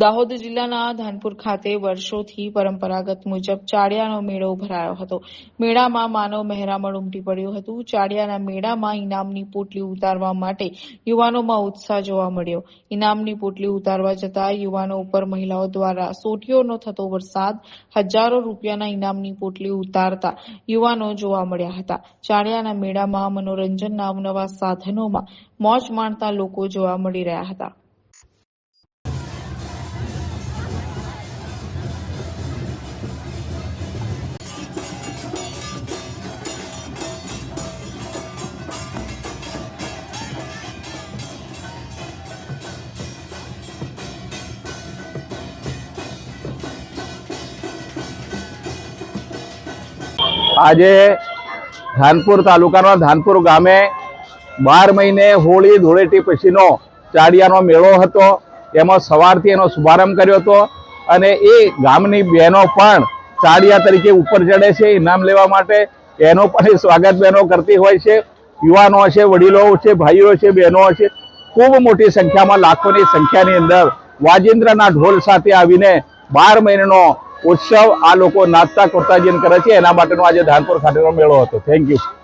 દાહોદ જિલ્લાના ધાનપુર ખાતે વર્ષોથી પરંપરાગત મુજબ ચાડિયાનો મેળો ભરાયો હતો। મેળામાં માનવ મહેરામણ ઉમટી પડ્યું હતું। ચાડિયાના મેળામાં ઇનામની પોટલી ઉતારવા માટે યુવાનોમાં ઉત્સાહ જોવા મળ્યો। ઇનામની પોટલી ઉતારવા જતા યુવાનો ઉપર મહિલાઓ દ્વારા સોટીઓનો થતો વરસાદ, હજારો રૂપિયાના ઇનામની પોટલી ઉતારતા યુવાનો જોવા મળ્યા હતા। ચાડિયાના મેળામાં મનોરંજનના અવનવા સાધનોમાં મોજ માણતા લોકો જોવા મળી રહ્યા હતા। આજે ધાનપુર તાલુકાના ધાનપુર ગામે 12 મહિને હોળી ધૂળેટી પછીનો ચાડિયાનો મેળો હતો। એમાં સવારથી એનો શુભારંભ કર્યો હતો અને એ ગામની બહેનો પણ ચાડિયા તરીકે ઉપર ચડે છે ઇનામ લેવા માટે। એનો પણ સ્વાગત બહેનો કરતી હોય છે। યુવાનો છે, વડીલો છે, ભાઈઓ છે, બહેનો છે, ખૂબ મોટી સંખ્યામાં લાખોની સંખ્યાની અંદર વાજિંદ્રના ઢોલ સાથે આવીને 12 મહિનાનો ઉત્સવ આ લોકો નાચતા કરતા જઈને કરે છે। એના માટેનો આજે ધાનપુર ખાતેનો મેળો હતો। Thank you.